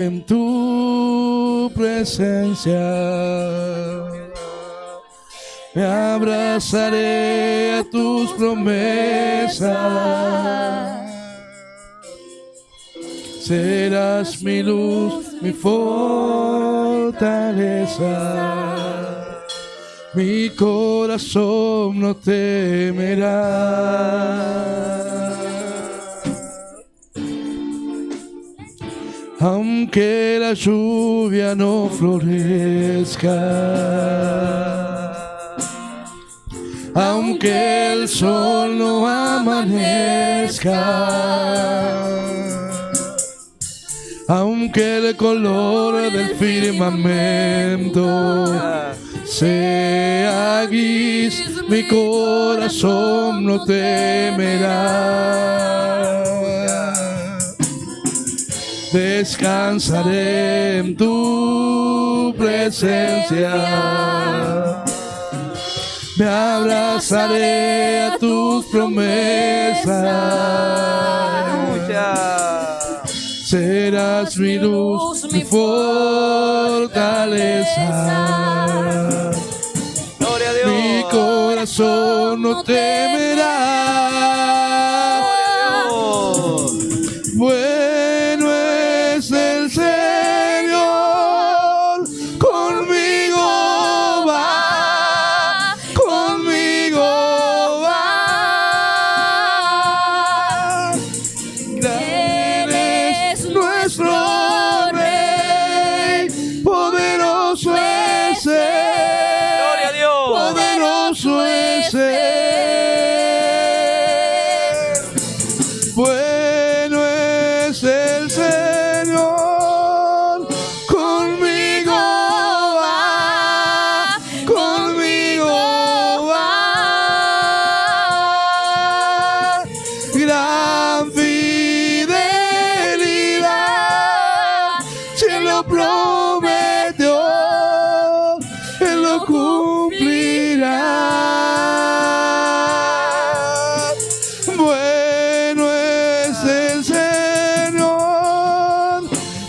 En tu presencia me abrazaré a tus promesas. Serás mi luz, mi fortaleza. Mi corazón no temerá. Aunque la lluvia no florezca, aunque el sol no amanezca, aunque el color del firmamento sea gris, mi corazón no temerá. Descansaré en tu presencia, me abrazaré a tus promesas. Serás mi luz, mi fortaleza. Gloria a Dios. Mi corazón no temerá. Bueno es el Señor, conmigo va, conmigo va. Grande es nuestro Rey, poderoso es Él. Gloria a Dios. Poderoso es Él. Bueno es el Señor, conmigo va, conmigo va. Gran fidelidad, si Él lo prometió, Él lo cumplirá. Bueno es el Señor,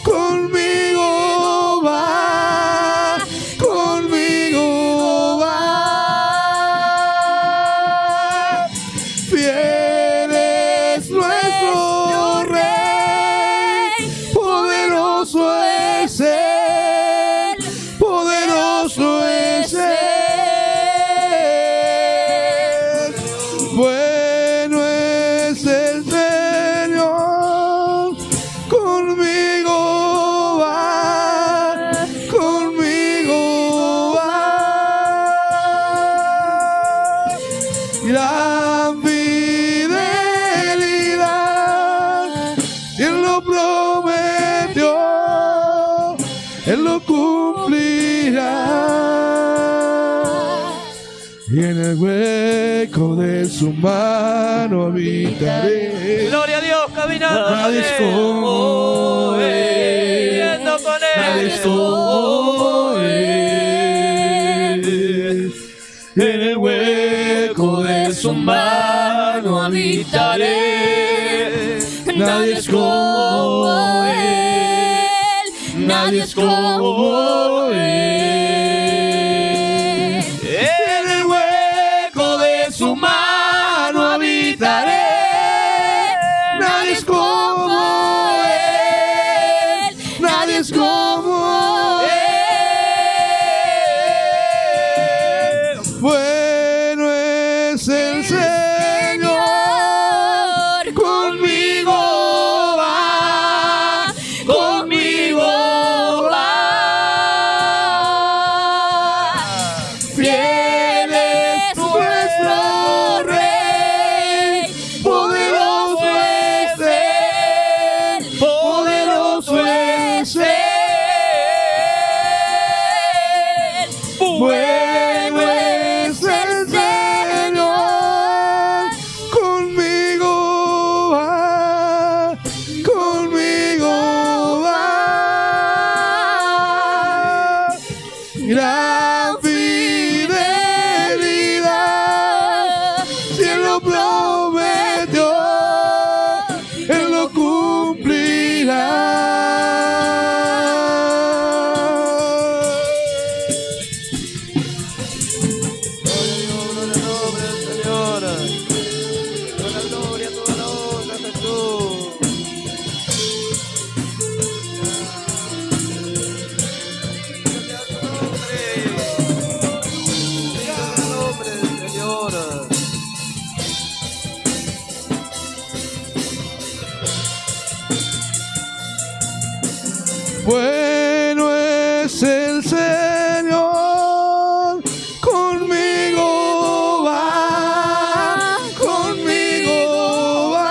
conmigo va, conmigo va. Fiel es nuestro Rey, poderoso es Él, poderoso es Él. Bueno es el Señor, conmigo va, conmigo va. Gran fidelidad, Él lo prometió, Él lo cumplirá. Y en el hueco de su mano habitaré. Gloria a Dios, caminando con Nadie es como Él. Él. Viviendo con Nadie es Él. como Él. En el hueco de su mano habitaré. Nadie es como Él. Nadie es como Él. En el hueco de su mano habitaré. Nadie es como Él. Nadie es como Él. Bueno es el Señor, conmigo va, conmigo va. Fiel es nuestro Rey, poderoso es Él, poderoso es Él. Bueno es el Señor, conmigo va, conmigo va. Gran fidelidad, si Él lo prometió, 啊。Bueno es el Señor, conmigo va, conmigo va.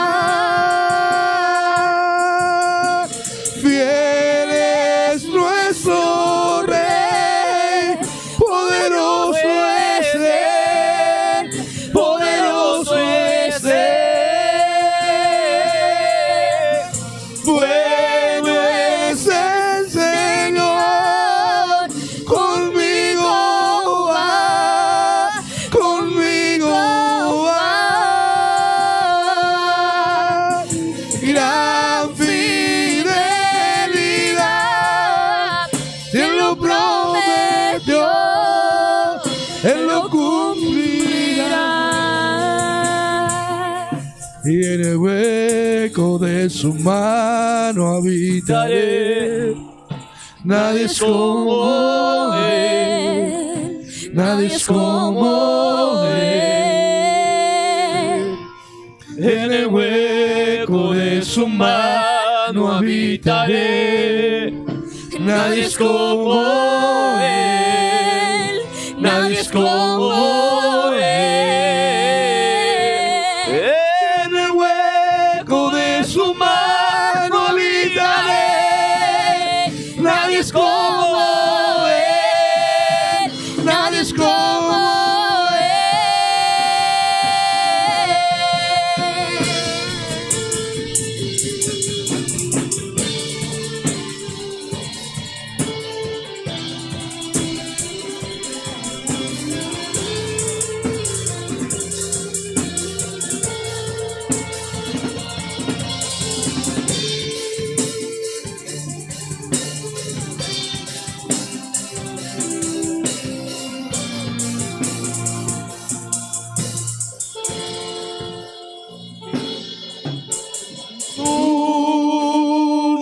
Fiel es nuestro Rey, poderoso es Él, poderoso es Él. Bueno es el Señor, conmigo va, conmigo va. Gran fidelidad, Él lo prometió, Él lo cumplirá. Y en el hueco de su mano habitaré. Nadie es como Él, nadie es como Él. En el hueco de su mano habitaré. Nadie es como Él, nadie es como Él. En el hueco de su mano habitaré. Nadie es como Él, nadie es como Él.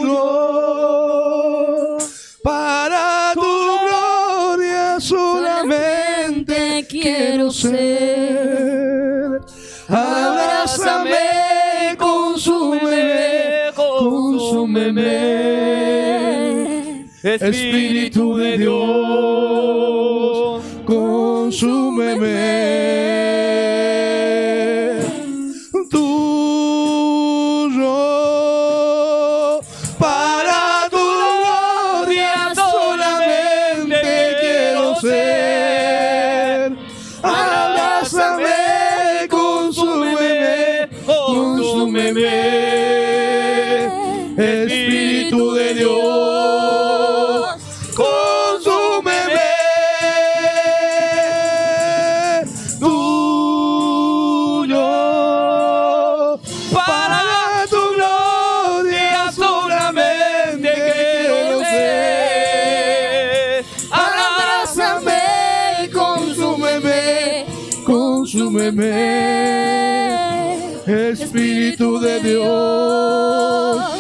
Tuyo, para tu gloria solamente quiero ser. Abrázame, consúmeme, consúmeme. Espíritu de Dios, consúmeme. Tuyo, para tu gloria solamente quiero ser. Abrázame, consúmeme, consúmeme. Espíritu de Dios, consúmeme. Tuyo, para tu gloria solamente quiero ser. Abrázame, consúmeme, consúmeme. Espíritu de Dios,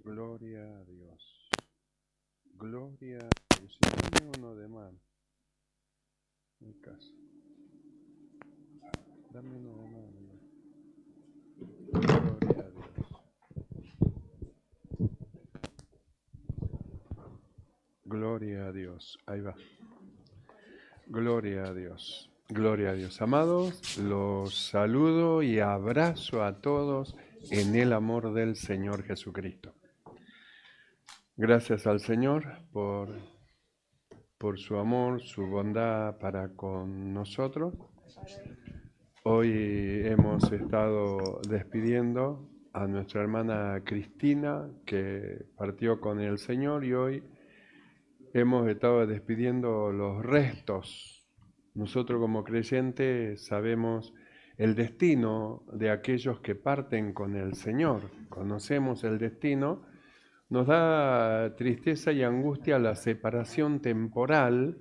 Gloria a Dios. Gloria a Dios. Si tiene uno de mano, en casa. Dame uno de mano. Gloria a Dios. Gloria a Dios. Ahí va. Gloria a Dios. Gloria a Dios. Amados, los saludo y abrazo a todos en el amor del Señor Jesucristo. Gracias al Señor por su amor, su bondad para con nosotros. Hoy hemos estado despidiendo a nuestra hermana Cristina, que partió con el Señor, y hoy hemos estado despidiendo los restos. Nosotros como creyentes sabemos el destino de aquellos que parten con el Señor. Conocemos el destino. Nos da tristeza y angustia la separación temporal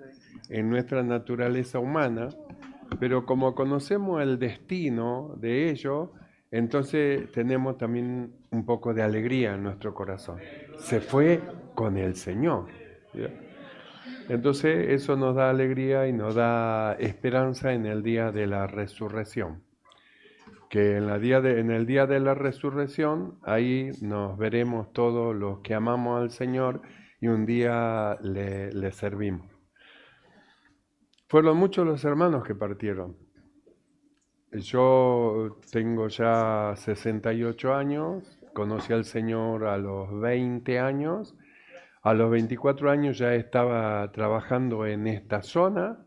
en nuestra naturaleza humana, pero como conocemos el destino de ello, entonces tenemos también un poco de alegría en nuestro corazón. Se fue con el Señor. ¿Ya? Entonces eso nos da alegría y nos da esperanza en el día de la resurrección. Que en el día de la resurrección, ahí nos veremos todos los que amamos al Señor y un día le servimos. Fueron muchos los hermanos que partieron. Yo tengo ya 68 años, conocí al Señor a los 20 años, a los 24 años ya estaba trabajando en esta zona,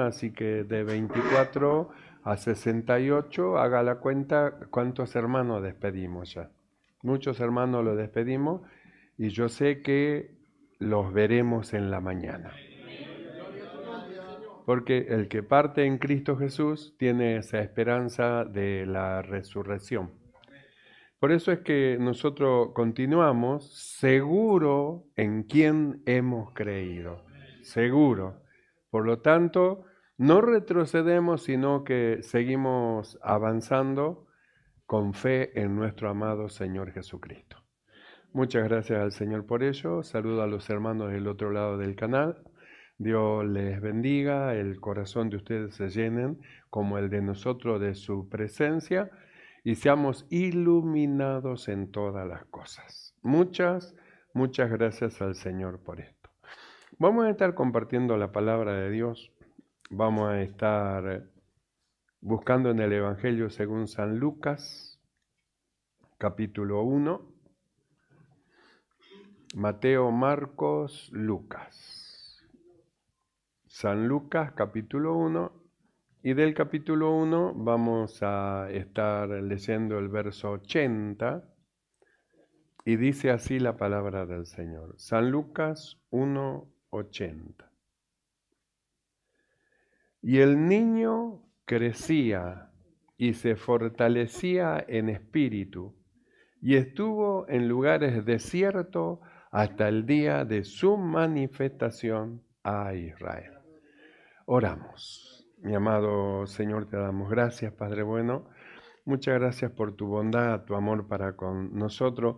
así que de 24 a 68, haga la cuenta cuántos hermanos despedimos ya. Muchos hermanos los despedimos y yo sé que los veremos en la mañana. Porque el que parte en Cristo Jesús tiene esa esperanza de la resurrección. Por eso es que nosotros continuamos seguro en quién hemos creído. Seguro. Por lo tanto, no retrocedemos, sino que seguimos avanzando con fe en nuestro amado Señor Jesucristo. Muchas gracias al Señor por ello. Saludo a los hermanos del otro lado del canal. Dios les bendiga, el corazón de ustedes se llenen como el de nosotros de su presencia y seamos iluminados en todas las cosas. Muchas gracias al Señor por esto. Vamos a estar compartiendo la palabra de Dios. Vamos a estar buscando en el Evangelio según San Lucas, capítulo 1, Mateo, Marcos, Lucas. San Lucas, capítulo 1, y del capítulo 1 vamos a estar leyendo el verso 80, y dice así la palabra del Señor. San Lucas 1, 80. Y el niño crecía y se fortalecía en espíritu, y estuvo en lugares desiertos hasta el día de su manifestación a Israel. Oramos. Mi amado Señor, te damos gracias, Padre bueno. Muchas gracias por tu bondad, tu amor para con nosotros.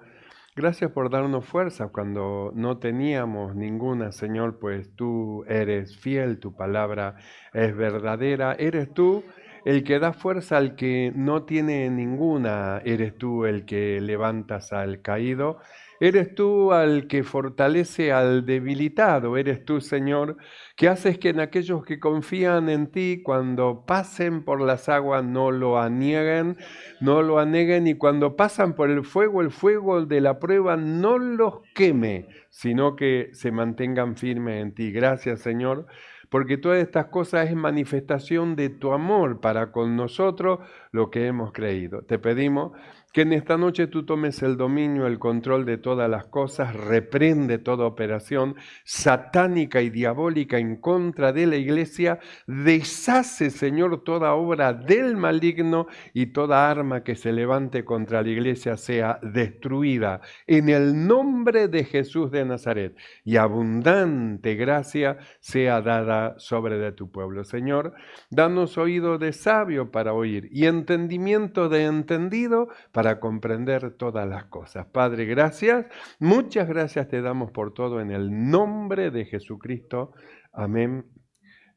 Gracias por darnos fuerza cuando no teníamos ninguna, Señor, pues tú eres fiel, tu palabra es verdadera. Eres tú el que da fuerza al que no tiene ninguna. Eres tú el que levantas al caído. Eres tú al que fortalece al debilitado. Eres tú, Señor, que haces que en aquellos que confían en ti, cuando pasen por las aguas, no lo anieguen, y cuando pasan por el fuego de la prueba, no los queme, sino que se mantengan firmes en ti. Gracias, Señor, porque todas estas cosas es manifestación de tu amor para con nosotros, lo que hemos creído. Te pedimos que en esta noche tú tomes el dominio, el control de todas las cosas, reprende toda operación satánica y diabólica en contra de la iglesia, deshace, Señor, toda obra del maligno y toda arma que se levante contra la iglesia sea destruida en el nombre de Jesús de Nazaret, y abundante gracia sea dada sobre de tu pueblo. Señor, danos oído de sabio para oír y entendimiento de entendido para comprender todas las cosas. Padre, gracias, muchas gracias te damos por todo en el nombre de Jesucristo. Amén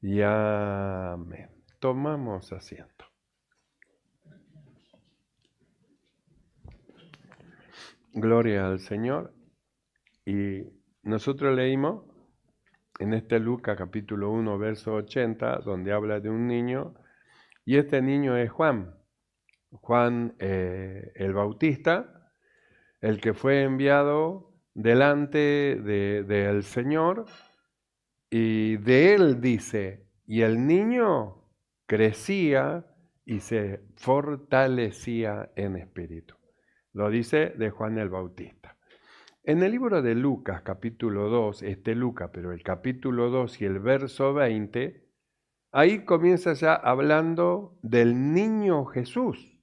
y amén. Tomamos asiento. Gloria al Señor. Y nosotros leímos en este Lucas capítulo 1, verso 80, donde habla de un niño, y este niño es Juan el Bautista, el que fue enviado delante del Señor, y de él dice, y el niño crecía y se fortalecía en espíritu. Lo dice de Juan el Bautista. En el libro de Lucas, capítulo 2, Lucas, pero el capítulo 2 y el verso 20, ahí comienza ya hablando del niño Jesús.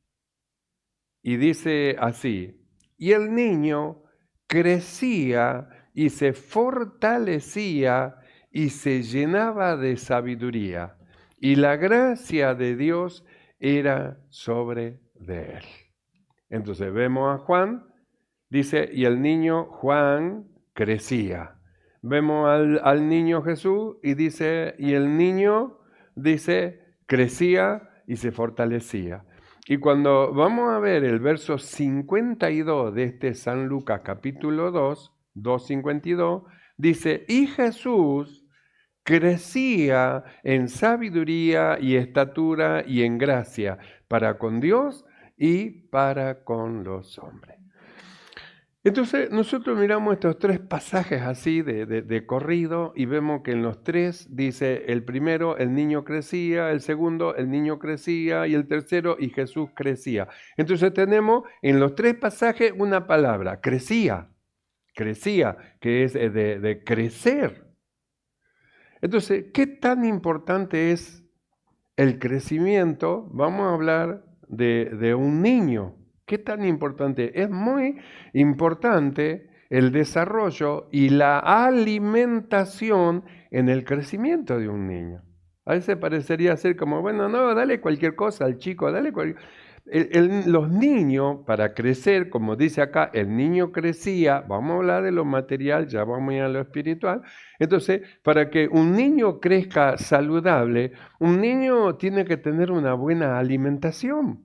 Y dice así, y el niño crecía y se fortalecía y se llenaba de sabiduría, y la gracia de Dios era sobre de él. Entonces vemos a Juan, dice, y el niño Juan crecía. Vemos al niño Jesús y dice, y el niño, dice, crecía y se fortalecía. Y cuando vamos a ver el verso 52 de este San Lucas capítulo 2, 2:52, dice, y Jesús crecía en sabiduría y estatura y en gracia para con Dios y para con los hombres. Entonces nosotros miramos estos tres pasajes así de corrido y vemos que en los tres dice el primero, el niño crecía, el segundo, el niño crecía y el tercero, y Jesús crecía. Entonces tenemos en los tres pasajes una palabra, crecía, que es de crecer. Entonces, ¿qué tan importante es el crecimiento? Vamos a hablar de un niño. ¿Qué tan importante? Es muy importante el desarrollo y la alimentación en el crecimiento de un niño. A veces parecería ser como, bueno, no, dale cualquier cosa al chico, dale cualquier... Los niños, para crecer, como dice acá, el niño crecía, vamos a hablar de lo material, ya vamos a ir a lo espiritual. Entonces, para que un niño crezca saludable, un niño tiene que tener una buena alimentación.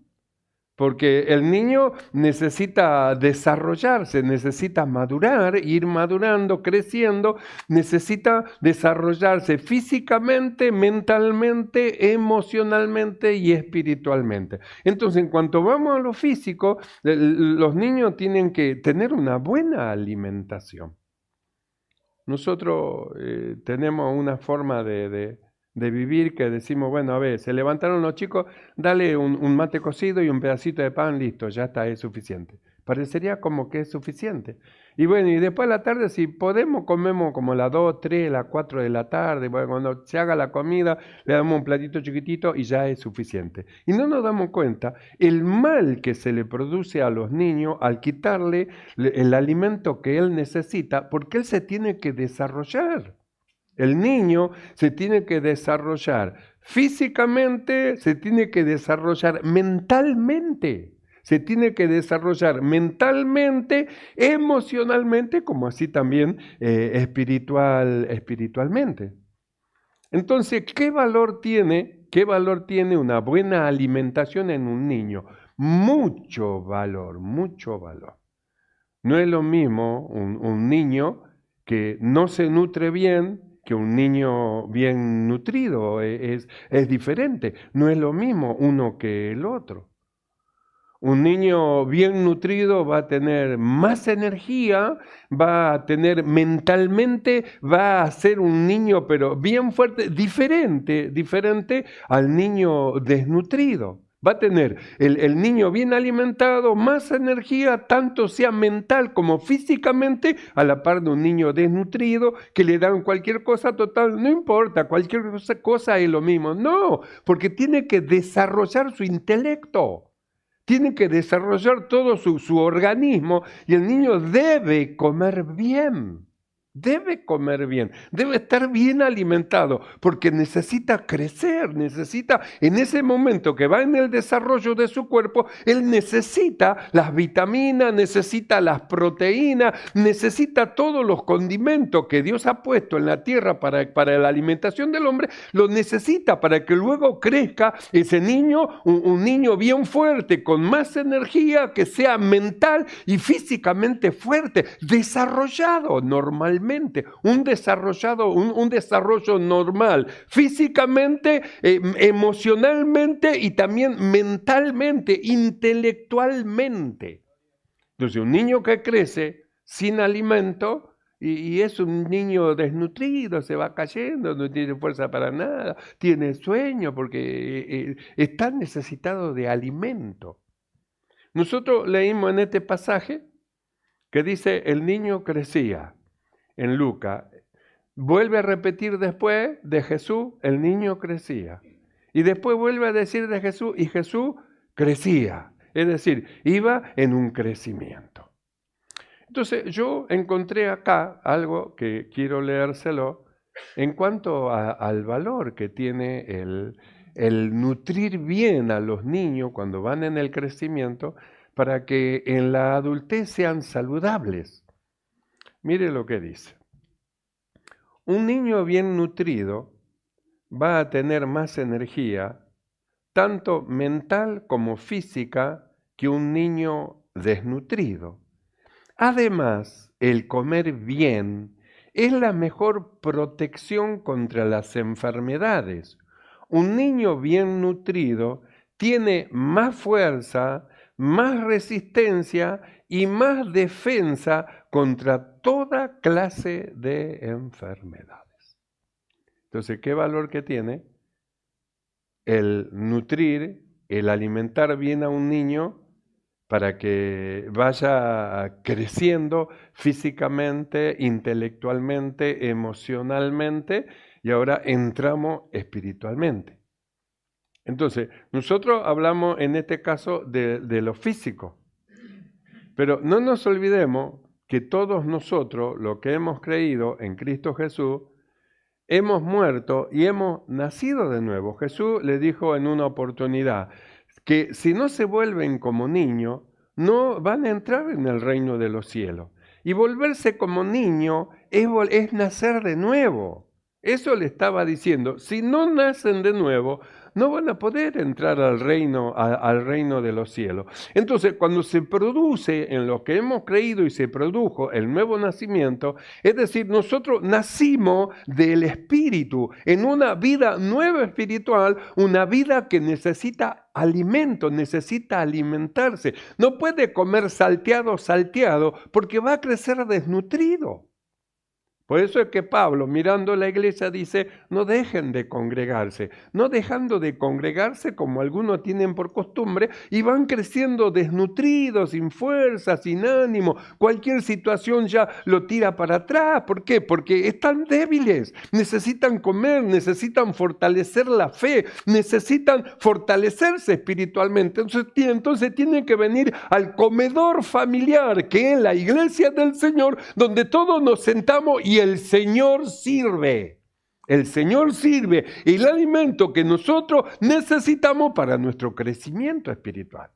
Porque el niño necesita desarrollarse, necesita madurar, ir madurando, creciendo, necesita desarrollarse físicamente, mentalmente, emocionalmente y espiritualmente. Entonces, en cuanto vamos a lo físico, los niños tienen que tener una buena alimentación. Nosotros tenemos una forma de vivir que decimos, bueno, a ver, se levantaron los chicos, dale un mate cocido y un pedacito de pan, listo, ya está, es suficiente. Parecería como que es suficiente. Y bueno, y después a la tarde, si podemos, comemos como a las 2, 3, las 4 de la tarde, bueno, cuando se haga la comida, le damos un platito chiquitito y ya es suficiente. Y no nos damos cuenta el mal que se le produce a los niños al quitarle el alimento que él necesita, porque él se tiene que desarrollar. El niño se tiene que desarrollar físicamente, se tiene que desarrollar mentalmente, se tiene que desarrollar mentalmente, emocionalmente, como así también espiritualmente. Entonces, ¿qué valor tiene una buena alimentación en un niño? Mucho valor, mucho valor. No es lo mismo un niño que no se nutre bien que un niño bien nutrido, es diferente. No es lo mismo uno que el otro. Un niño bien nutrido va a tener más energía, va a tener mentalmente, va a ser un niño pero bien fuerte, diferente al niño desnutrido. Va a tener el niño bien alimentado, más energía, tanto sea mental como físicamente, a la par de un niño desnutrido que le dan cualquier cosa total, no importa, cualquier cosa es lo mismo. No, porque tiene que desarrollar su intelecto. Tiene que desarrollar todo su organismo y el niño debe comer bien. Debe comer bien, debe estar bien alimentado, porque necesita crecer, necesita, en ese momento que va en el desarrollo de su cuerpo, él necesita las vitaminas, necesita las proteínas, necesita todos los condimentos que Dios ha puesto en la tierra para la alimentación del hombre, lo necesita para que luego crezca ese niño, un niño bien fuerte, con más energía, que sea mental y físicamente fuerte, desarrollado normalmente. Un desarrollo normal, físicamente, emocionalmente y también mentalmente, intelectualmente. Entonces, un niño que crece sin alimento y es un niño desnutrido, se va cayendo, no tiene fuerza para nada, tiene sueño porque está necesitado de alimento. Nosotros leímos en este pasaje que dice, el niño crecía. En Lucas, vuelve a repetir después de Jesús, el niño crecía. Y después vuelve a decir de Jesús, y Jesús crecía. Es decir, iba en un crecimiento. Entonces yo encontré acá algo que quiero leérselo en cuanto al valor que tiene el nutrir bien a los niños cuando van en el crecimiento para que en la adultez sean saludables. Mire lo que dice. Un niño bien nutrido va a tener más energía, tanto mental como física, que un niño desnutrido. Además, el comer bien es la mejor protección contra las enfermedades. Un niño bien nutrido tiene más fuerza, más resistencia y más defensa contra toda clase de enfermedades. Entonces, ¿qué valor que tiene el nutrir, el alimentar bien a un niño para que vaya creciendo físicamente, intelectualmente, emocionalmente, y ahora entramos espiritualmente? Entonces, nosotros hablamos en este caso de lo físico, pero no nos olvidemos que todos nosotros, lo que hemos creído en Cristo Jesús, hemos muerto y hemos nacido de nuevo. Jesús le dijo en una oportunidad que si no se vuelven como niños, no van a entrar en el reino de los cielos. Y volverse como niño es nacer de nuevo. Eso le estaba diciendo. Si no nacen de nuevo, no van a poder entrar al reino de los cielos. Entonces, cuando se produce en lo que hemos creído y se produjo el nuevo nacimiento, es decir, nosotros nacimos del Espíritu en una vida nueva espiritual, una vida que necesita alimento, necesita alimentarse. No puede comer salteado, porque va a crecer desnutrido. Por eso es que Pablo, mirando la iglesia, dice, no dejen de congregarse. No dejando de congregarse como algunos tienen por costumbre y van creciendo desnutridos, sin fuerza, sin ánimo. Cualquier situación ya lo tira para atrás. ¿Por qué? Porque están débiles. Necesitan comer, necesitan fortalecer la fe, necesitan fortalecerse espiritualmente. Entonces tienen que venir al comedor familiar, que es la iglesia del Señor, donde todos nos sentamos y el Señor sirve. El Señor sirve el alimento que nosotros necesitamos para nuestro crecimiento espiritual.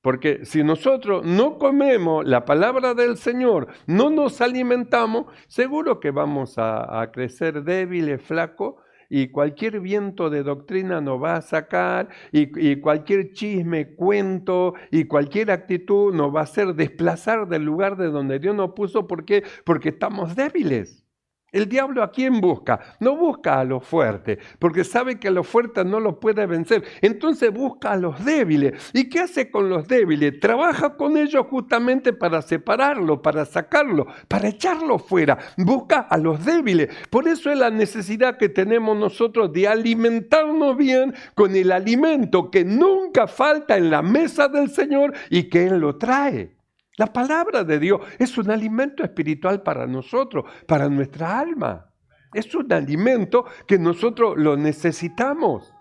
Porque si nosotros no comemos la palabra del Señor, no nos alimentamos, seguro que vamos a crecer débiles, flacos, y cualquier viento de doctrina nos va a sacar, y cualquier chisme, cuento y cualquier actitud nos va a hacer desplazar del lugar de donde Dios nos puso. ¿Por qué? Porque estamos débiles. El diablo, ¿a quién busca? No busca a los fuertes, porque sabe que a los fuertes no los puede vencer. Entonces busca a los débiles. ¿Y qué hace con los débiles? Trabaja con ellos justamente para separarlos, para sacarlos, para echarlos fuera. Busca a los débiles. Por eso es la necesidad que tenemos nosotros de alimentarnos bien con el alimento que nunca falta en la mesa del Señor y que Él lo trae. La palabra de Dios es un alimento espiritual para nosotros, para nuestra alma. Es un alimento que nosotros lo necesitamos.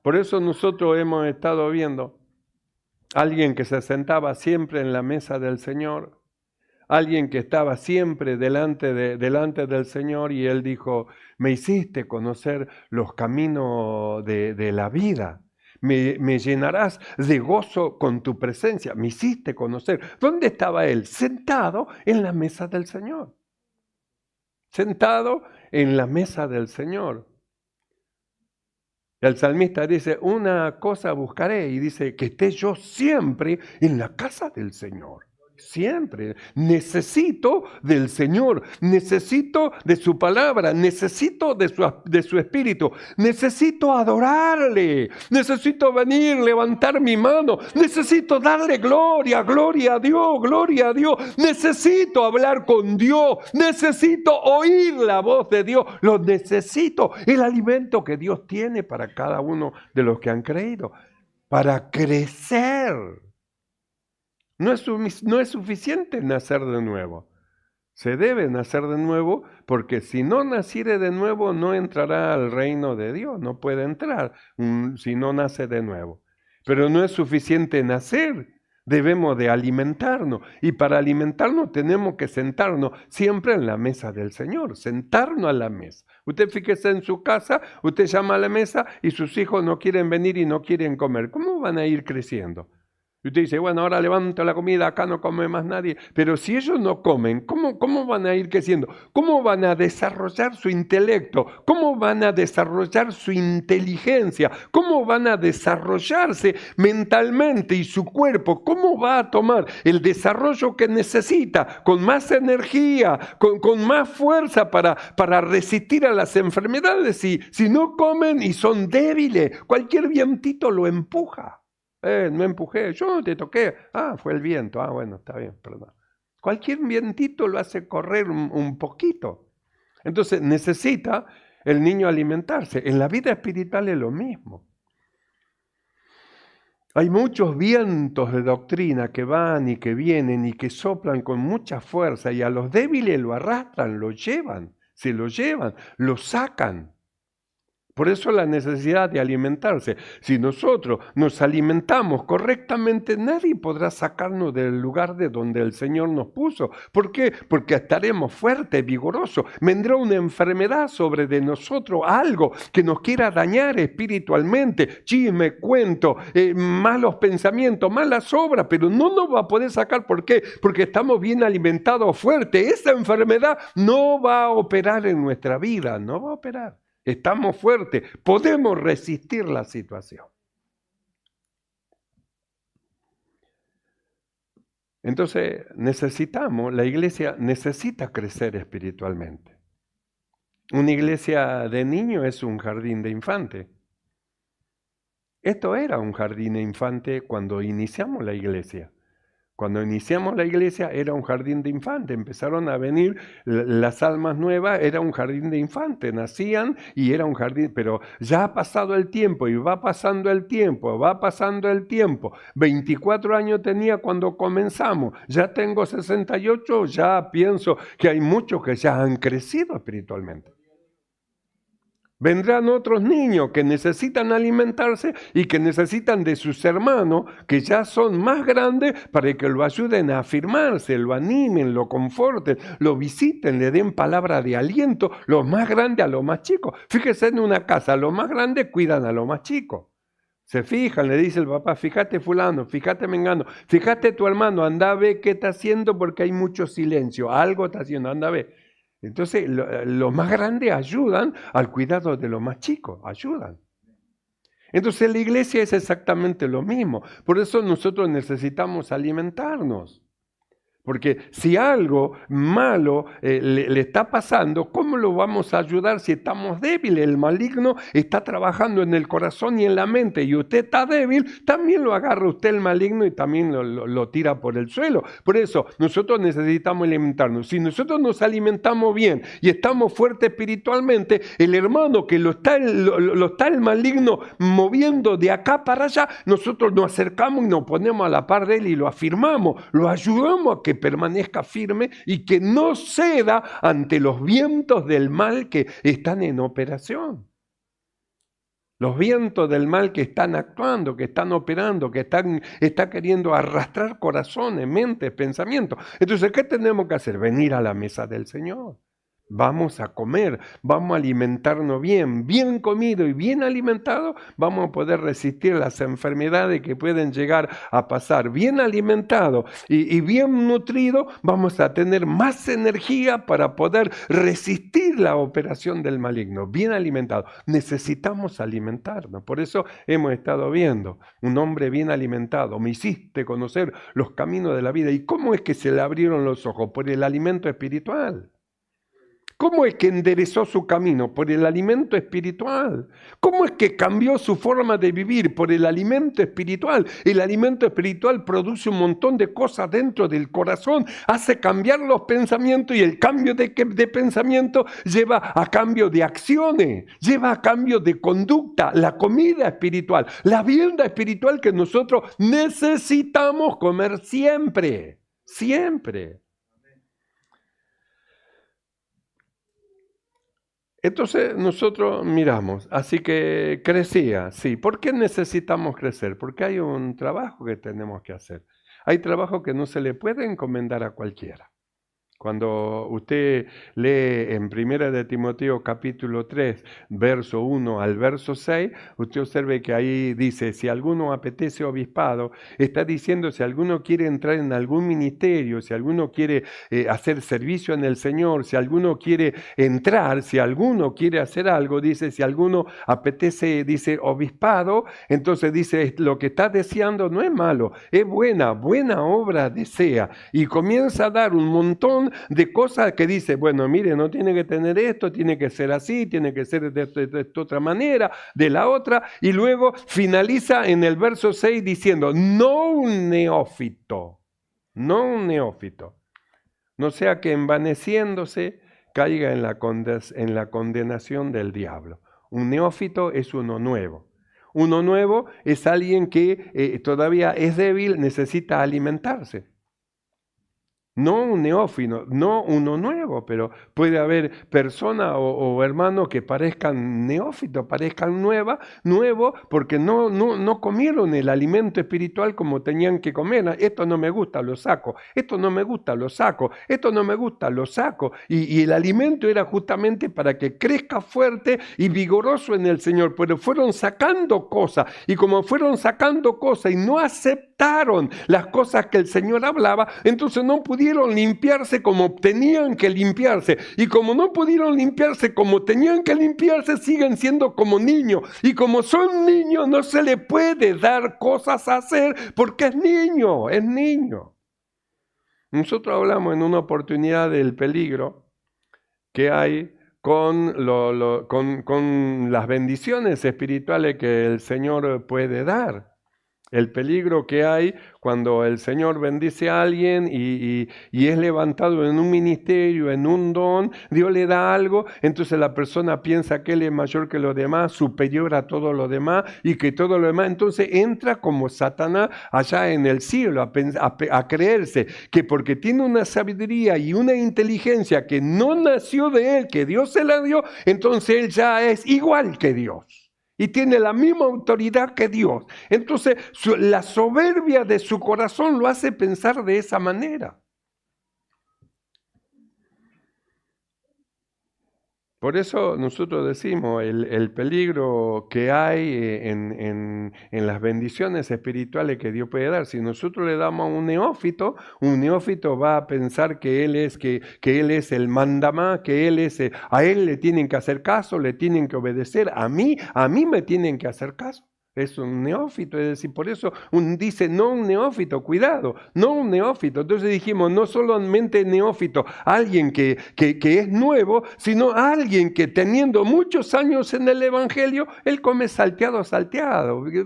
Por eso nosotros hemos estado viendo a alguien que se sentaba siempre en la mesa del Señor, alguien que estaba siempre delante del Señor, y Él dijo, me hiciste conocer los caminos de la vida. Me llenarás de gozo con tu presencia. Me hiciste conocer. ¿Dónde estaba él? Sentado en la mesa del Señor. Sentado en la mesa del Señor. El salmista dice, una cosa buscaré, y dice, que esté yo siempre en la casa del Señor. Siempre. Necesito del Señor, necesito de su palabra, necesito de su espíritu, necesito adorarle, necesito venir, levantar mi mano, necesito darle gloria a Dios, necesito hablar con Dios, necesito oír la voz de Dios, lo necesito, el alimento que Dios tiene para cada uno de los que han creído, para crecer. No es suficiente nacer de nuevo. Se debe nacer de nuevo, porque si no naciere de nuevo, no entrará al reino de Dios. No puede entrar si no nace de nuevo. Pero no es suficiente nacer. Debemos de alimentarnos. Y para alimentarnos tenemos que sentarnos siempre en la mesa del Señor. Sentarnos a la mesa. Usted fíjese en su casa, usted llama a la mesa y sus hijos no quieren venir y no quieren comer. ¿Cómo van a ir creciendo? Y usted dice, bueno, ahora levanto la comida, acá no come más nadie. Pero si ellos no comen, ¿cómo van a ir creciendo? ¿Cómo van a desarrollar su intelecto? ¿Cómo van a desarrollar su inteligencia? ¿Cómo van a desarrollarse mentalmente y su cuerpo? ¿Cómo va a tomar el desarrollo que necesita con más energía, con más fuerza para resistir a las enfermedades? Si no comen y son débiles, cualquier vientito lo empuja. No empujé, yo no te toqué. Fue el viento. Bueno, está bien, perdón. Cualquier vientito lo hace correr un poquito. Entonces necesita el niño alimentarse. En la vida espiritual es lo mismo. Hay muchos vientos de doctrina que van y que vienen y que soplan con mucha fuerza y a los débiles lo arrastran, lo llevan, se lo llevan, lo sacan. Por eso la necesidad de alimentarse. Si nosotros nos alimentamos correctamente, nadie podrá sacarnos del lugar de donde el Señor nos puso. ¿Por qué? Porque estaremos fuertes, vigorosos. Vendrá una enfermedad sobre de nosotros, algo que nos quiera dañar espiritualmente. Chisme, cuento, malos pensamientos, malas obras, pero no nos va a poder sacar. ¿Por qué? Porque estamos bien alimentados, fuertes. Esa enfermedad no va a operar en nuestra vida, no va a operar. Estamos fuertes, podemos resistir la situación. Entonces la iglesia necesita crecer espiritualmente. Una iglesia de niños es un jardín de infante. Esto era un jardín de infante cuando iniciamos la iglesia. Cuando iniciamos la iglesia era un jardín de infante, empezaron a venir las almas nuevas, era un jardín de infante, nacían y era un jardín, pero ya ha pasado el tiempo y va pasando el tiempo, va pasando el tiempo. 24 años tenía cuando comenzamos, ya tengo 68, ya pienso que hay muchos que ya han crecido espiritualmente. Vendrán otros niños que necesitan alimentarse y que necesitan de sus hermanos que ya son más grandes para que lo ayuden a afirmarse, lo animen, lo conforten, lo visiten, le den palabra de aliento, los más grandes a los más chicos. Fíjese en una casa, los más grandes cuidan a los más chicos. Se fijan, le dice el papá, fíjate fulano, fíjate mengano, fíjate tu hermano, anda a ver qué está haciendo porque hay mucho silencio, algo está haciendo, anda a ver. Entonces, los más grandes ayudan al cuidado de los más chicos, ayudan. Entonces, la iglesia es exactamente lo mismo. Por eso nosotros necesitamos alimentarnos. Porque si algo malo le está pasando, ¿cómo lo vamos a ayudar si estamos débiles? El maligno está trabajando en el corazón y en la mente y usted está débil, también lo agarra usted el maligno y también lo tira por el suelo. Por eso nosotros necesitamos alimentarnos. Si nosotros nos alimentamos bien y estamos fuertes espiritualmente, el hermano que lo está el maligno moviendo de acá para allá, nosotros nos acercamos y nos ponemos a la par de él y lo afirmamos, lo ayudamos a que permanezca firme y que no ceda ante los vientos del mal que están en operación. Los vientos del mal que están actuando, que están operando, que está queriendo arrastrar corazones, mentes, pensamientos. Entonces, ¿qué tenemos que hacer? Venir a la mesa del Señor. Vamos a comer, vamos a alimentarnos bien comido y bien alimentado, vamos a poder resistir las enfermedades que pueden llegar a pasar. Bien alimentado y bien nutrido, vamos a tener más energía para poder resistir la operación del maligno. Bien alimentado. Necesitamos alimentarnos. Por eso hemos estado viendo un hombre bien alimentado. Me hiciste conocer los caminos de la vida. ¿Y cómo es que se le abrieron los ojos? Por el alimento espiritual. ¿Cómo es que enderezó su camino? Por el alimento espiritual. ¿Cómo es que cambió su forma de vivir? Por el alimento espiritual. El alimento espiritual produce un montón de cosas dentro del corazón, hace cambiar los pensamientos y el cambio de pensamiento lleva a cambio de acciones, lleva a cambio de conducta, la comida espiritual, la vianda espiritual que nosotros necesitamos comer siempre, siempre. Entonces nosotros miramos, así que crecía, sí. ¿Por qué necesitamos crecer? Porque hay un trabajo que tenemos que hacer. Hay trabajo que no se le puede encomendar a cualquiera. Cuando usted lee en 1 de Timoteo capítulo 3, verso 1 al verso 6, usted observe que ahí dice, si alguno apetece obispado, está diciendo si alguno quiere entrar en algún ministerio, si alguno quiere hacer servicio en el Señor, si alguno quiere entrar, si alguno quiere hacer algo, dice, si alguno apetece, dice, obispado, entonces dice, lo que está deseando no es malo, es buena obra desea, y comienza a dar un montón de cosas que dice, bueno, mire, no tiene que tener esto, tiene que ser así, tiene que ser de esta otra manera, de la otra, y luego finaliza en el verso 6 diciendo, no un neófito, no sea que envaneciéndose caiga en la condenación del diablo. Un neófito es uno nuevo. Uno nuevo es alguien que todavía es débil, necesita alimentarse. No un neófito, no uno nuevo, pero puede haber personas o hermanos que parezcan neófitos, parezcan nuevos, porque no comieron el alimento espiritual como tenían que comer. Esto no me gusta, lo saco. Esto no me gusta, lo saco. Esto no me gusta, lo saco. Y el alimento era justamente para que crezca fuerte y vigoroso en el Señor. Pero fueron sacando cosas. Y como fueron sacando cosas y no aceptaron las cosas que el Señor hablaba, entonces no pudieron limpiarse como tenían que limpiarse, y como no pudieron limpiarse como tenían que limpiarse, siguen siendo como niños, y como son niños no se le puede dar cosas a hacer porque es niño. Nosotros hablamos en una oportunidad del peligro que hay con las bendiciones espirituales que el Señor puede dar. El peligro que hay cuando el Señor bendice a alguien y es levantado en un ministerio, en un don, Dios le da algo, entonces la persona piensa que él es mayor que los demás, superior a todo lo demás, y que todo lo demás, entonces entra como Satanás allá en el cielo a creerse que porque tiene una sabiduría y una inteligencia que no nació de él, que Dios se la dio, entonces él ya es igual que Dios. Y tiene la misma autoridad que Dios. Entonces, la soberbia de su corazón lo hace pensar de esa manera. Por eso nosotros decimos el peligro que hay en las bendiciones espirituales que Dios puede dar. Si nosotros le damos a un neófito va a pensar que él es el mandamás, que a él le tienen que hacer caso, le tienen que obedecer. A mí me tienen que hacer caso. Es un neófito, es decir, por eso dice no un neófito, cuidado, no un neófito. Entonces dijimos, no solamente neófito, alguien que es nuevo, sino alguien que teniendo muchos años en el Evangelio, él come salteado.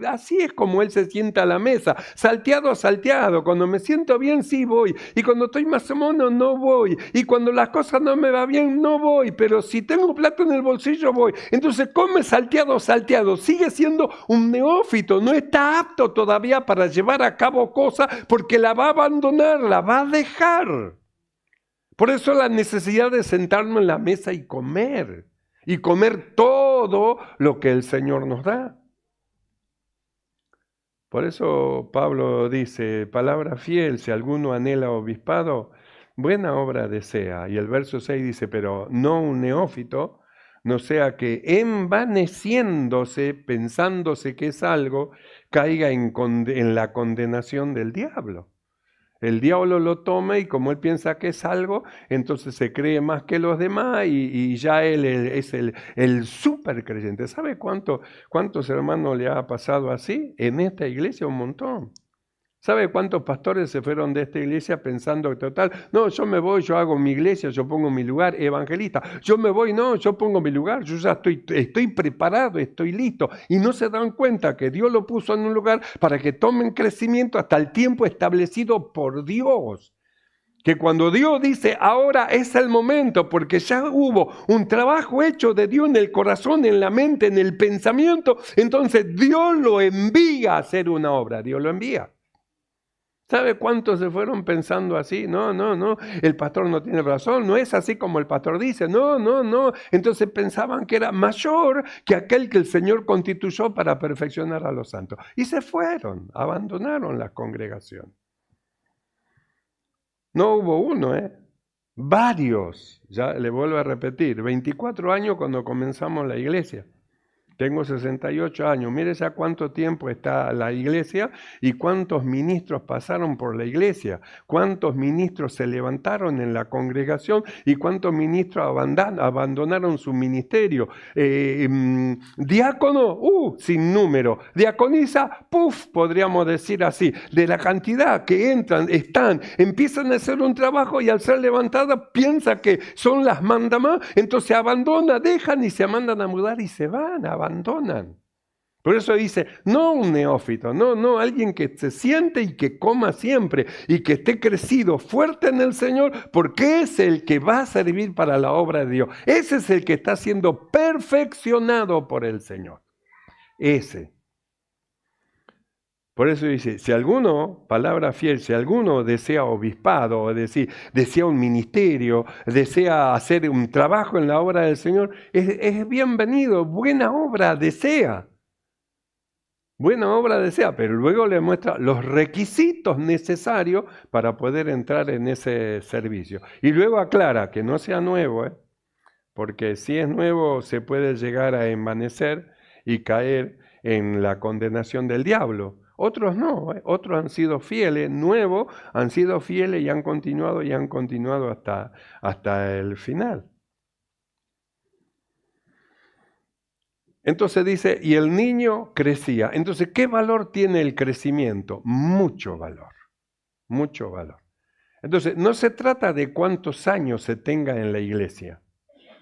Así es como él se sienta a la mesa, salteado. Cuando me siento bien, sí voy. Y cuando estoy más o menos, no voy. Y cuando las cosas no me van bien, no voy. Pero si tengo plata en el bolsillo, voy. Entonces come salteado. Sigue siendo un neófito, no está apto todavía para llevar a cabo cosas porque la va a abandonar, la va a dejar. Por eso la necesidad de sentarnos en la mesa y comer todo lo que el Señor nos da. Por eso Pablo dice, palabra fiel, si alguno anhela obispado, buena obra desea. Y el verso 6 dice, pero no un neófito, no sea que envaneciéndose, pensándose que es algo, caiga en la condenación del diablo. El diablo lo toma y como él piensa que es algo, entonces se cree más que los demás y ya él es el súper creyente. ¿Sabe cuántos hermanos le ha pasado así? En esta iglesia un montón. ¿Sabe cuántos pastores se fueron de esta iglesia pensando que total, no, yo me voy, yo hago mi iglesia, yo pongo mi lugar, evangelista, yo me voy, no, yo pongo mi lugar, yo ya estoy preparado, estoy listo, y no se dan cuenta que Dios lo puso en un lugar para que tomen crecimiento hasta el tiempo establecido por Dios. Que cuando Dios dice, ahora es el momento, porque ya hubo un trabajo hecho de Dios en el corazón, en la mente, en el pensamiento, entonces Dios lo envía a hacer una obra, Dios lo envía. ¿Sabe cuántos se fueron pensando así? No, el pastor no tiene razón, no es así como el pastor dice, no. Entonces pensaban que era mayor que aquel que el Señor constituyó para perfeccionar a los santos. Y se fueron, abandonaron la congregación. No hubo uno, varios, ya le vuelvo a repetir, 24 años cuando comenzamos la iglesia. Tengo 68 años, mire ya cuánto tiempo está la iglesia y cuántos ministros pasaron por la iglesia, cuántos ministros se levantaron en la congregación y cuántos ministros abandonaron su ministerio. Diácono, sin número. Diaconisa, podríamos decir así, de la cantidad que entran, empiezan a hacer un trabajo y al ser levantada piensa que son las mandamás, entonces abandona, dejan y se mandan a mudar y se van, abandonan. Por eso dice, no un neófito, no alguien que se siente y que coma siempre y que esté crecido fuerte en el Señor, porque es el que va a servir para la obra de Dios. Ese es el que está siendo perfeccionado por el Señor. Ese. Por eso dice, si alguno, palabra fiel, si alguno desea obispado, es decir, desea un ministerio, desea hacer un trabajo en la obra del Señor, es bienvenido, buena obra desea. Buena obra desea, pero luego le muestra los requisitos necesarios para poder entrar en ese servicio. Y luego aclara que no sea nuevo, porque si es nuevo se puede llegar a envanecer y caer en la condenación del diablo. Otros no, otros han sido fieles, nuevos, han sido fieles y han continuado hasta el final. Entonces dice, y el niño crecía. Entonces, ¿qué valor tiene el crecimiento? Mucho valor, mucho valor. Entonces, no se trata de cuántos años se tenga en la iglesia.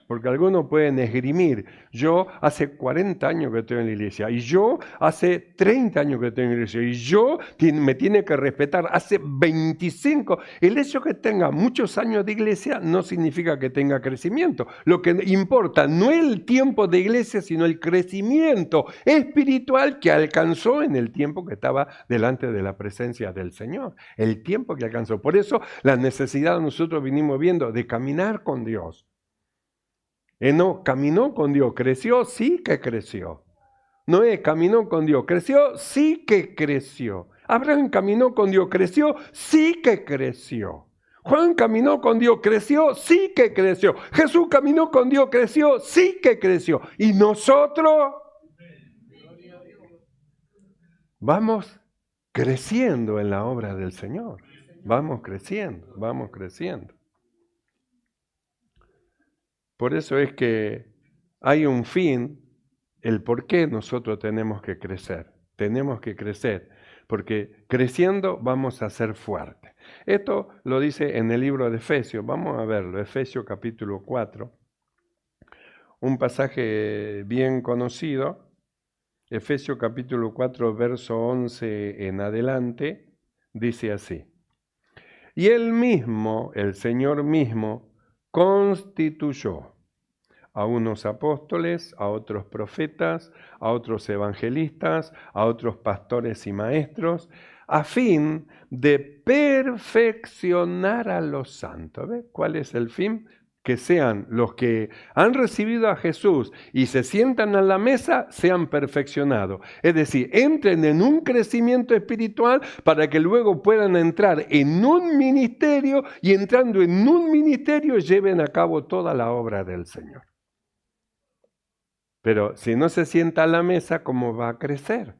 Porque algunos pueden esgrimir, yo hace 40 años que estoy en la iglesia, y yo hace 30 años que estoy en la iglesia, y yo me tiene que respetar hace 25. El hecho que tenga muchos años de iglesia no significa que tenga crecimiento. Lo que importa no es el tiempo de iglesia, sino el crecimiento espiritual que alcanzó en el tiempo que estaba delante de la presencia del Señor. El tiempo que alcanzó. Por eso la necesidad nosotros vinimos viendo de caminar con Dios. No, caminó con Dios, creció, sí que creció. Noé caminó con Dios, creció, sí que creció. Abraham caminó con Dios, creció, sí que creció. Juan caminó con Dios, creció, sí que creció. Jesús caminó con Dios, creció, sí que creció. Y nosotros vamos creciendo en la obra del Señor. Vamos creciendo, vamos creciendo. Por eso es que hay un fin, el por qué nosotros tenemos que crecer. Tenemos que crecer, porque creciendo vamos a ser fuertes. Esto lo dice en el libro de Efesios. Vamos a verlo, Efesios capítulo 4. Un pasaje bien conocido. Efesios capítulo 4, verso 11 en adelante, dice así. Y él mismo, el Señor mismo, constituyó a unos apóstoles, a otros profetas, a otros evangelistas, a otros pastores y maestros, a fin de perfeccionar a los santos. ¿Ve? ¿Cuál es el fin? Que sean los que han recibido a Jesús y se sientan a la mesa, sean perfeccionados. Es decir, entren en un crecimiento espiritual para que luego puedan entrar en un ministerio y entrando en un ministerio lleven a cabo toda la obra del Señor. Pero si no se sienta a la mesa, ¿cómo va a crecer?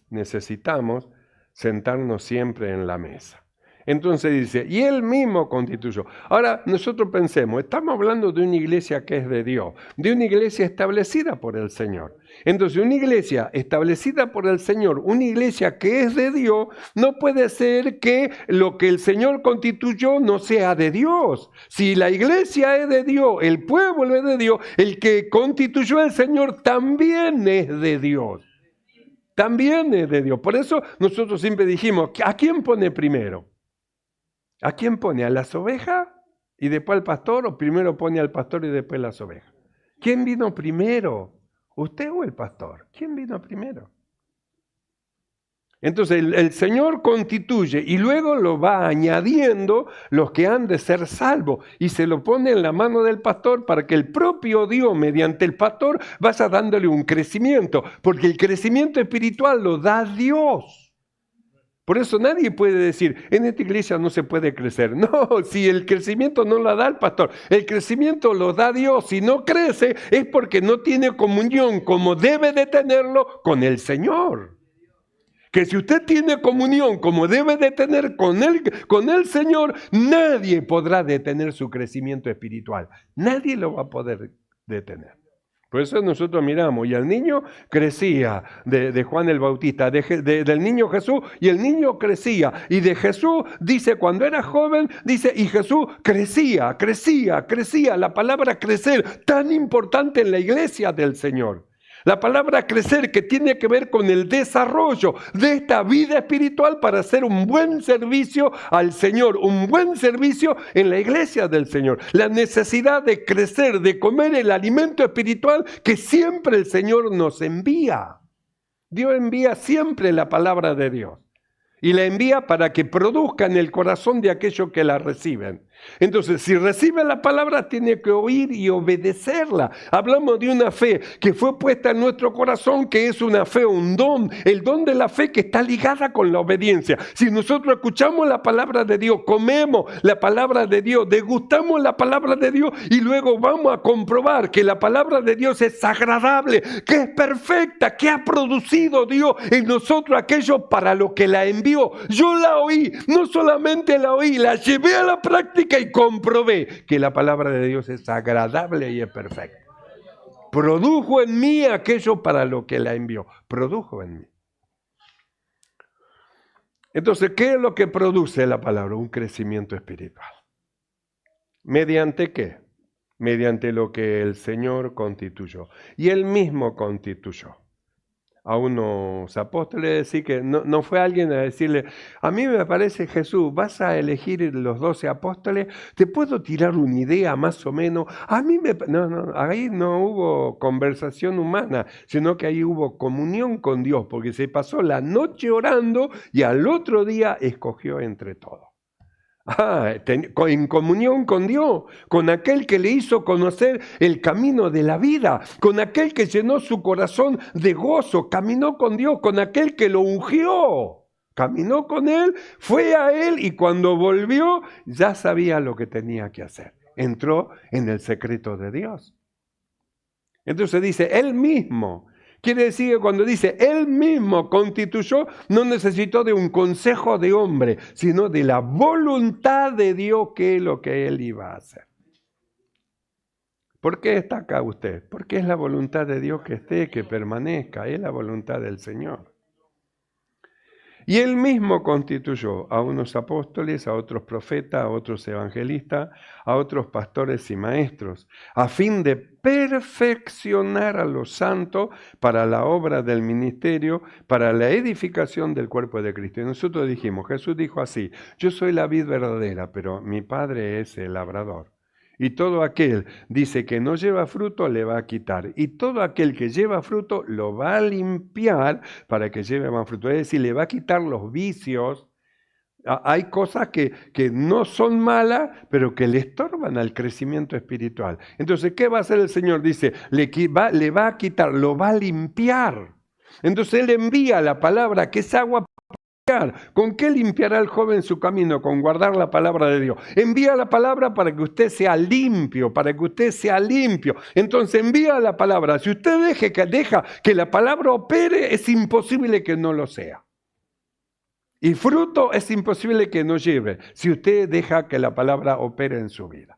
Necesitamos sentarnos siempre en la mesa. Entonces dice, y él mismo constituyó. Ahora nosotros pensemos, estamos hablando de una iglesia que es de Dios, de una iglesia establecida por el Señor. Entonces una iglesia establecida por el Señor, una iglesia que es de Dios, no puede ser que lo que el Señor constituyó no sea de Dios. Si la iglesia es de Dios, el pueblo es de Dios, el que constituyó el Señor también es de Dios. También es de Dios. Por eso nosotros siempre dijimos, ¿a quién pone primero? ¿A quién pone? ¿A las ovejas y después al pastor? ¿O primero pone al pastor y después las ovejas? ¿Quién vino primero? ¿Usted o el pastor? ¿Quién vino primero? Entonces el Señor constituye y luego lo va añadiendo los que han de ser salvos y se lo pone en la mano del pastor para que el propio Dios mediante el pastor vaya dándole un crecimiento, porque el crecimiento espiritual lo da Dios. Por eso nadie puede decir, en esta iglesia no se puede crecer. No, si el crecimiento no lo da el pastor, el crecimiento lo da Dios. Si no crece es porque no tiene comunión como debe de tenerlo con el Señor. Que si usted tiene comunión como debe de tener con el Señor, nadie podrá detener su crecimiento espiritual. Nadie lo va a poder detener. Por eso nosotros miramos, y el niño crecía de Juan el Bautista, del niño Jesús, y el niño crecía. Y de Jesús, dice, cuando era joven, dice, y Jesús crecía. La palabra crecer, tan importante en la iglesia del Señor. La palabra crecer que tiene que ver con el desarrollo de esta vida espiritual para hacer un buen servicio al Señor, un buen servicio en la iglesia del Señor. La necesidad de crecer, de comer el alimento espiritual que siempre el Señor nos envía. Dios envía siempre la palabra de Dios y la envía para que produzca en el corazón de aquellos que la reciben. Entonces, si recibe la palabra, tiene que oír y obedecerla. Hablamos de una fe que fue puesta en nuestro corazón, que es una fe, un don, el don de la fe que está ligada con la obediencia. Si nosotros escuchamos la palabra de Dios, comemos la palabra de Dios, degustamos la palabra de Dios y luego vamos a comprobar que la palabra de Dios es agradable, que es perfecta, que ha producido Dios en nosotros aquello para lo que la envió. Yo la oí, no solamente la oí, la llevé a la práctica y comprobé que la palabra de Dios es agradable y es perfecta. Produjo en mí aquello para lo que la envió. Produjo en mí. Entonces, ¿qué es lo que produce la palabra? Un crecimiento espiritual. ¿Mediante qué? Mediante lo que el Señor constituyó. Y Él mismo constituyó a unos apóstoles, decir que no fue alguien a decirle, a mí me parece, Jesús, vas a elegir los 12 apóstoles, te puedo tirar una idea más o menos, no, ahí no hubo conversación humana, sino que ahí hubo comunión con Dios, porque se pasó la noche orando y al otro día escogió entre todos. En comunión con Dios, con aquel que le hizo conocer el camino de la vida, con aquel que llenó su corazón de gozo, caminó con Dios, con aquel que lo ungió, caminó con Él, fue a Él y cuando volvió ya sabía lo que tenía que hacer. Entró en el secreto de Dios. Entonces dice, Él mismo. Quiere decir que cuando dice Él mismo constituyó, no necesitó de un consejo de hombre, sino de la voluntad de Dios, que es lo que Él iba a hacer. ¿Por qué está acá usted? Porque es la voluntad de Dios que esté, que permanezca, es la voluntad del Señor. Y Él mismo constituyó a unos apóstoles, a otros profetas, a otros evangelistas, a otros pastores y maestros, a fin de perfeccionar a los santos para la obra del ministerio, para la edificación del cuerpo de Cristo. Y nosotros dijimos, Jesús dijo así, yo soy la vid verdadera, pero mi Padre es el labrador. Y todo aquel, dice, que no lleva fruto, le va a quitar. Y todo aquel que lleva fruto, lo va a limpiar para que lleve más fruto. Es decir, le va a quitar los vicios. Hay cosas que no son malas, pero que le estorban al crecimiento espiritual. Entonces, ¿qué va a hacer el Señor? Dice, le va a quitar, lo va a limpiar. Entonces, Él envía la palabra, que es agua. ¿Con qué limpiará el joven su camino? Con guardar la palabra de Dios. Envía la palabra para que usted sea limpio, Entonces envía la palabra. Si usted deja que la palabra opere, es imposible que no lo sea. Y fruto es imposible que no lleve, si usted deja que la palabra opere en su vida.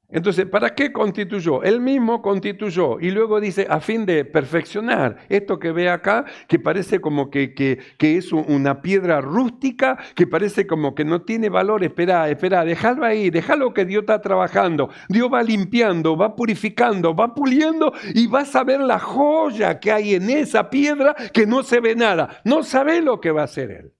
Entonces, ¿para qué constituyó? Él mismo constituyó y luego dice, a fin de perfeccionar esto que ve acá, que parece como que es una piedra rústica, que parece como que no tiene valor. Espera, déjalo ahí, déjalo que Dios está trabajando. Dios va limpiando, va purificando, va puliendo y vas a ver la joya que hay en esa piedra que no se ve nada. No sabe lo que va a hacer Él.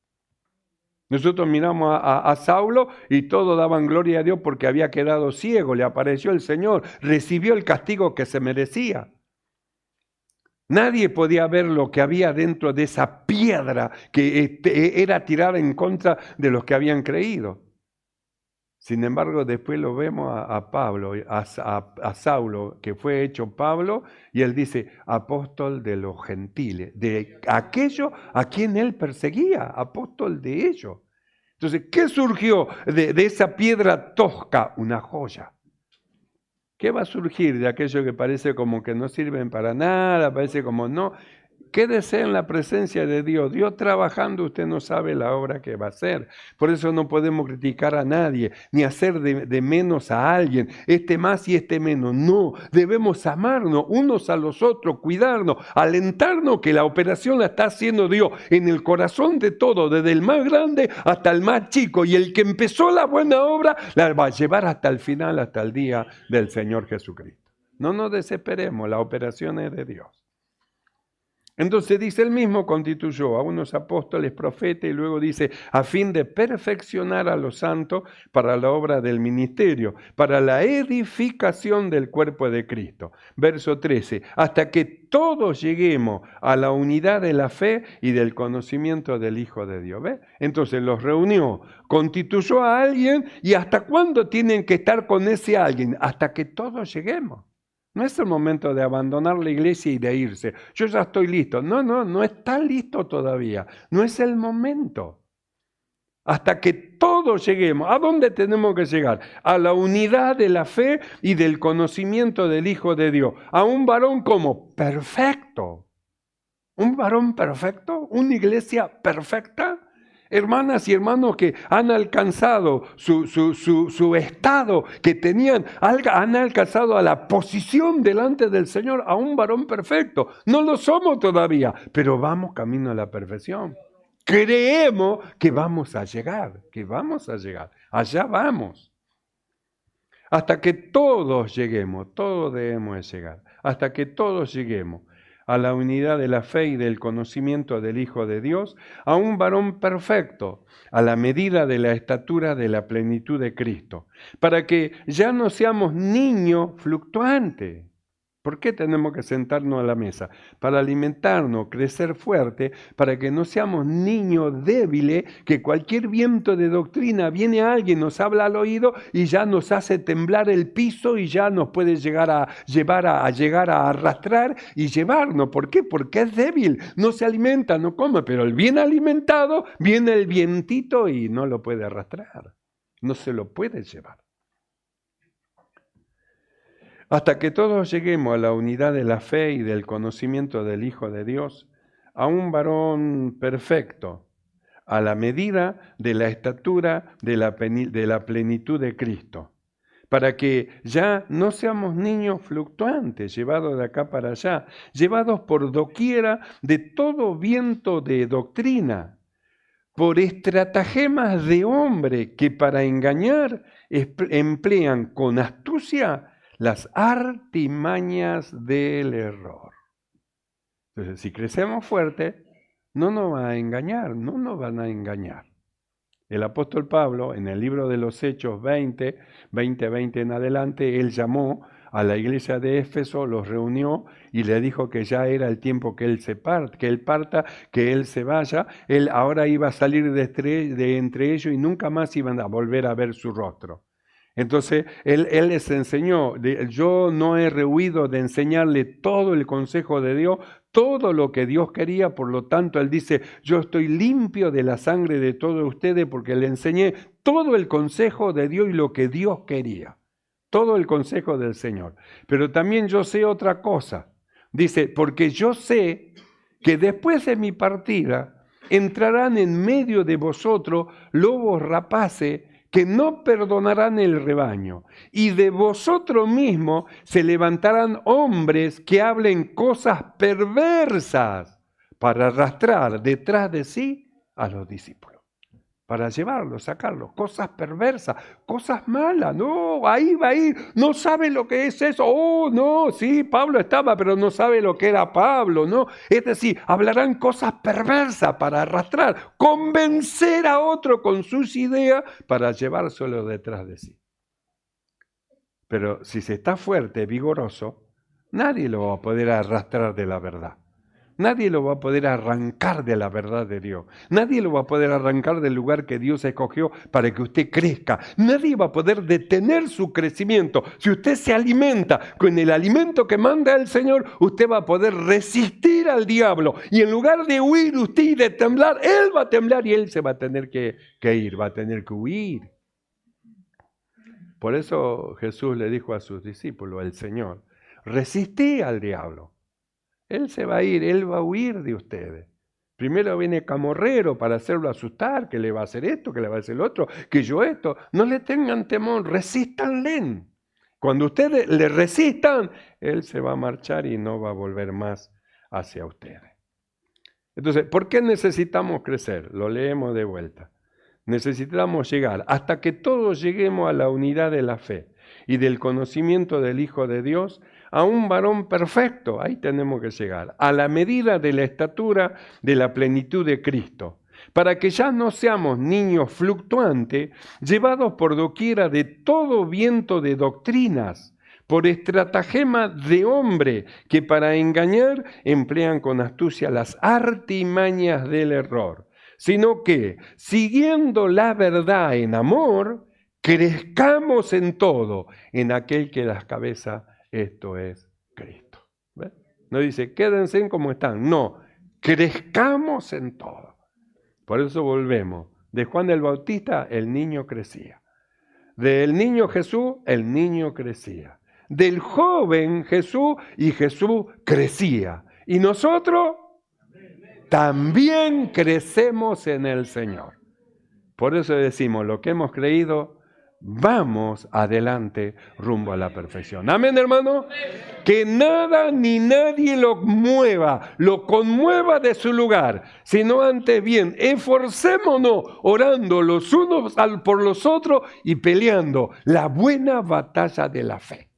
Nosotros miramos a Saulo y todos daban gloria a Dios porque había quedado ciego, le apareció el Señor, recibió el castigo que se merecía. Nadie podía ver lo que había dentro de esa piedra que era tirada en contra de los que habían creído. Sin embargo, después lo vemos a Pablo, a Saulo, que fue hecho Pablo, y él dice, apóstol de los gentiles, de aquello a quien él perseguía, apóstol de ellos. Entonces, ¿qué surgió de esa piedra tosca? Una joya. ¿Qué va a surgir de aquello que parece como que no sirven para nada, parece como no? Quédese en la presencia de Dios. Dios trabajando, usted no sabe la obra que va a hacer. Por eso no podemos criticar a nadie, ni hacer de menos a alguien, este más y este menos. No, debemos amarnos unos a los otros, cuidarnos, alentarnos que la operación la está haciendo Dios en el corazón de todos, desde el más grande hasta el más chico. Y el que empezó la buena obra la va a llevar hasta el final, hasta el día del Señor Jesucristo. No nos desesperemos, la operación es de Dios. Entonces dice él mismo, constituyó a unos apóstoles, profetas, y luego dice, a fin de perfeccionar a los santos para la obra del ministerio, para la edificación del cuerpo de Cristo. Verso 13, hasta que todos lleguemos a la unidad de la fe y del conocimiento del Hijo de Dios. ¿Ve? Entonces los reunió, constituyó a alguien, y ¿hasta cuándo tienen que estar con ese alguien? Hasta que todos lleguemos. No es el momento de abandonar la iglesia y de irse. Yo ya estoy listo. No está listo todavía. No es el momento. Hasta que todos lleguemos. ¿A dónde tenemos que llegar? A la unidad de la fe y del conocimiento del Hijo de Dios. A un varón como perfecto. ¿Un varón perfecto? ¿Una iglesia perfecta? Hermanas y hermanos que han alcanzado su estado, que tenían, han alcanzado a la posición delante del Señor, a un varón perfecto. No lo somos todavía, pero vamos camino a la perfección. Creemos que vamos a llegar, allá vamos. Hasta que todos lleguemos, todos debemos de llegar, hasta que todos lleguemos a la unidad de la fe y del conocimiento del Hijo de Dios, a un varón perfecto, a la medida de la estatura de la plenitud de Cristo, para que ya no seamos niños fluctuantes. ¿Por qué tenemos que sentarnos a la mesa? Para alimentarnos, crecer fuerte, para que no seamos niños débiles, que cualquier viento de doctrina viene a alguien, nos habla al oído y ya nos hace temblar el piso y ya nos puede llegar a llegar a arrastrar y llevarnos. ¿Por qué? Porque es débil, no se alimenta, no come, pero el bien alimentado viene el vientito y no lo puede arrastrar, no se lo puede llevar. Hasta que todos lleguemos a la unidad de la fe y del conocimiento del Hijo de Dios, a un varón perfecto, a la medida de la estatura de la plenitud de Cristo, para que ya no seamos niños fluctuantes, llevados de acá para allá, llevados por doquiera de todo viento de doctrina, por estratagemas de hombre que para engañar emplean con astucia las artimañas del error. Entonces, si crecemos fuerte, no nos van a engañar. El apóstol Pablo, en el libro de los Hechos 20 en adelante, él llamó a la iglesia de Éfeso, los reunió y le dijo que ya era el tiempo que él parta, que él se vaya. Él ahora iba a salir de entre ellos y nunca más iban a volver a ver su rostro. Entonces, él les enseñó, yo no he rehuido de enseñarle todo el consejo de Dios, todo lo que Dios quería, por lo tanto, él dice, yo estoy limpio de la sangre de todos ustedes porque le enseñé todo el consejo de Dios y lo que Dios quería, todo el consejo del Señor. Pero también yo sé otra cosa, dice, porque yo sé que después de mi partida entrarán en medio de vosotros lobos rapaces, que no perdonarán el rebaño, y de vosotros mismos se levantarán hombres que hablen cosas perversas para arrastrar detrás de sí a los discípulos, para llevarlos, sacarlos, cosas perversas, cosas malas. No, ahí va a ir, no sabe lo que es eso. Oh, no, sí, Pablo estaba, pero no sabe lo que era Pablo, ¿no? Es decir, hablarán cosas perversas para arrastrar, convencer a otro con sus ideas para llevárselo detrás de sí. Pero si se está fuerte, vigoroso, nadie lo va a poder arrastrar de la verdad. Nadie lo va a poder arrancar de la verdad de Dios. Nadie lo va a poder arrancar del lugar que Dios escogió para que usted crezca. Nadie va a poder detener su crecimiento. Si usted se alimenta con el alimento que manda el Señor, usted va a poder resistir al diablo. Y en lugar de huir usted y de temblar, Él va a temblar y Él se va a tener que ir, va a tener que huir. Por eso Jesús le dijo a sus discípulos, el Señor, resistí al diablo. Él se va a ir, Él va a huir de ustedes. Primero viene camorrero para hacerlo asustar, que le va a hacer esto, que le va a hacer lo otro, que yo esto. No le tengan temor, resístanle. Cuando ustedes le resistan, Él se va a marchar y no va a volver más hacia ustedes. Entonces, ¿por qué necesitamos crecer? Lo leemos de vuelta. Necesitamos llegar hasta que todos lleguemos a la unidad de la fe y del conocimiento del Hijo de Dios, a un varón perfecto. Ahí tenemos que llegar, a la medida de la estatura de la plenitud de Cristo, para que ya no seamos niños fluctuantes, llevados por doquiera de todo viento de doctrinas, por estratagema de hombre, que para engañar emplean con astucia las artimañas del error, sino que, siguiendo la verdad en amor, crezcamos en todo, en aquel que las cabezas, esto es Cristo. ¿Ves? No dice, quédense como están. No, crezcamos en todo. Por eso volvemos. De Juan el Bautista, el niño crecía. Del niño Jesús, el niño crecía. Del joven Jesús, y Jesús crecía. Y nosotros también crecemos en el Señor. Por eso decimos, lo que hemos creído, vamos adelante rumbo a la perfección. Amén, hermano. Que nada ni nadie lo mueva, lo conmueva de su lugar, sino antes bien, esforcémonos orando los unos por los otros y peleando la buena batalla de la fe.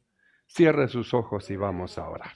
Cierre sus ojos y vamos a orar.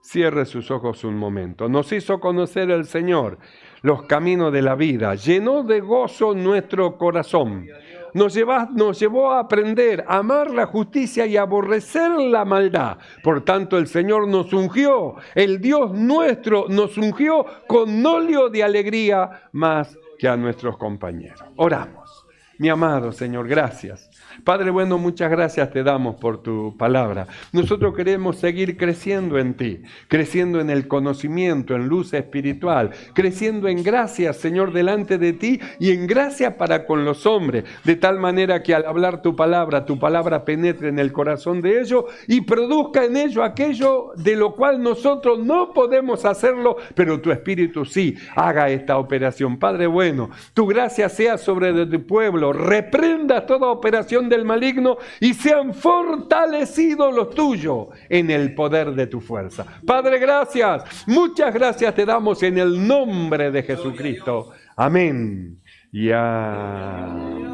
Cierre sus ojos un momento. Nos hizo conocer el Señor los caminos de la vida, llenó de gozo nuestro corazón. Nos llevó a aprender a amar la justicia y a aborrecer la maldad. Por tanto, el Señor nos ungió, el Dios nuestro nos ungió con óleo de alegría más que a nuestros compañeros. Oramos. Mi amado Señor, gracias. Padre bueno, muchas gracias te damos por tu palabra. Nosotros queremos seguir creciendo en ti, creciendo en el conocimiento, en luz espiritual, creciendo en gracia, Señor, delante de ti y en gracia para con los hombres, de tal manera que al hablar tu palabra penetre en el corazón de ellos y produzca en ellos aquello de lo cual nosotros no podemos hacerlo, pero tu Espíritu sí haga esta operación. Padre bueno, tu gracia sea sobre tu pueblo, reprenda toda operación del maligno y sean fortalecidos los tuyos en el poder de tu fuerza. Padre, gracias, muchas gracias te damos en el nombre de Jesucristo. Amén y amén.